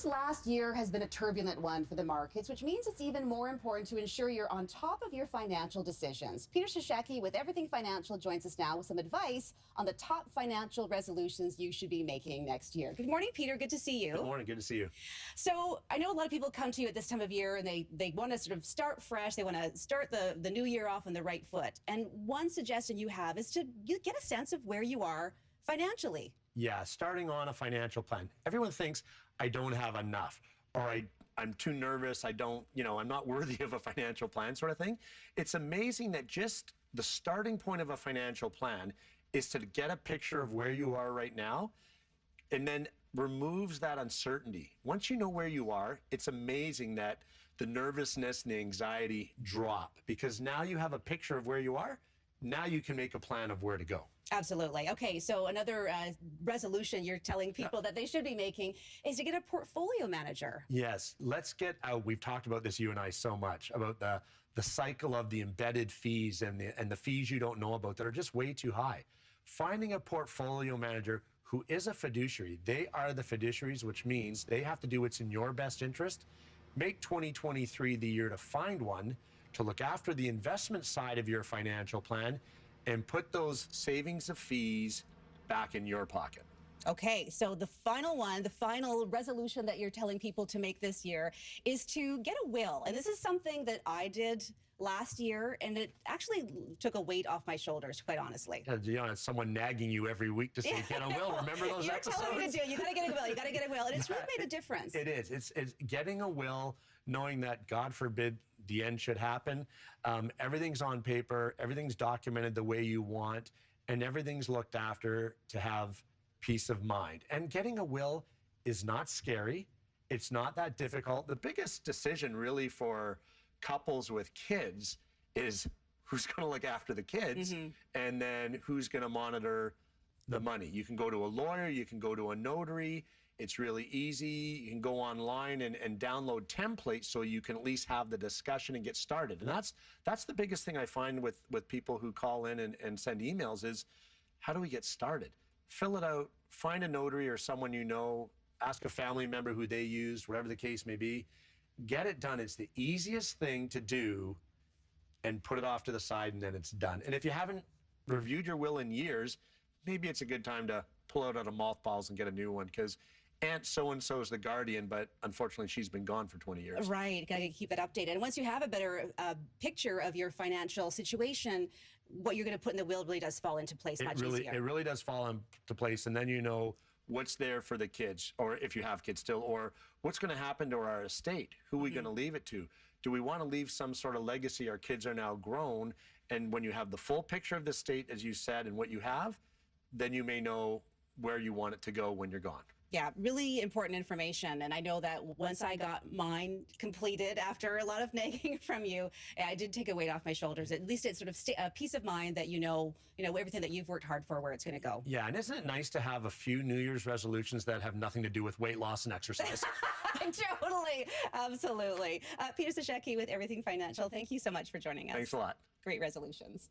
This last year has been a turbulent one for the markets, which means it's even more important to ensure you're on top of your financial decisions. Peter Shashaki with Everything Financial joins us now with some advice on the top financial resolutions you should be making next year. Good morning, Peter. Good to see you. Good morning. Good to see you. So I know a lot of people come to you at this time of year and they want to sort of start fresh. They want to start the new year off on the right foot. And one suggestion you have is to get a sense of where you are financially. Yeah, starting on a financial plan. Everyone thinks I don't have enough, or I'm too nervous, I'm not worthy of a financial plan sort of thing. It's amazing that just the starting point of a financial plan is to get a picture of where you are right now and then removes that uncertainty. Once you know where you are, it's amazing that the nervousness and the anxiety drop because now you have a picture of where you are. Now you can make a plan of where to go. Absolutely. Okay, so another resolution you're telling people that they should be making is to get a portfolio manager. Yes, let's get out. We've talked about this, you and I, so much, about the cycle of the embedded fees and the fees you don't know about that are just way too high. Finding a portfolio manager who is a fiduciary. They are the fiduciaries, which means they have to do what's in your best interest. Make 2023 the year to find one to look after the investment side of your financial plan and put those savings of fees back in your pocket. Okay, so the final one, the final resolution that you're telling people to make this year is to get a will. And this is something that I did last year, and it actually took a weight off my shoulders, quite honestly. It's someone nagging you every week to say, get a will. Remember those episodes? You're telling me to do it. You got to get a will. You got to get a will. And it's really made a difference. It is. It's getting a will, knowing that, God forbid, the end should happen. Everything's on paper. Everything's documented the way you want. And everything's looked after to have peace of mind. And getting a will is not scary. It's not that difficult. The biggest decision really for couples with kids is who's going to look after the kids and then who's going to monitor the money. You can go to a lawyer, you can go to a notary. It's really easy. You can go online and download templates so you can at least have the discussion and get started. And that's the biggest thing I find with people who call in and send emails is, how do we get started? Fill it out, find a notary or someone you know, ask a family member who they use, whatever the case may be. Get it done. It's the easiest thing to do, and put it off to the side, and then it's done. And if you haven't reviewed your will in years, maybe it's a good time to pull out of mothballs and get a new one, because Aunt so-and-so is the guardian, but unfortunately she's been gone for 20 years. Right, got to keep it updated. And once you have a better picture of your financial situation, what you're going to put in the will really does fall into place much easier. It really does fall into place, and then you know what's there for the kids, or if you have kids still, or what's going to happen to our estate, who are we going to leave it to? Do we want to leave some sort of legacy? Our kids are now grown, and when you have the full picture of the estate, as you said, and what you have, then you may know where you want it to go when you're gone. Yeah, really important information. And I know that once I got mine completed after a lot of nagging from you, I did take a weight off my shoulders. At least it's sort of a peace of mind that you know everything that you've worked hard for, where it's going to go. Yeah, and isn't it nice to have a few New Year's resolutions that have nothing to do with weight loss and exercise? Totally, absolutely. Peter Shashaki with Everything Financial, thank you so much for joining us. Thanks a lot. Great resolutions.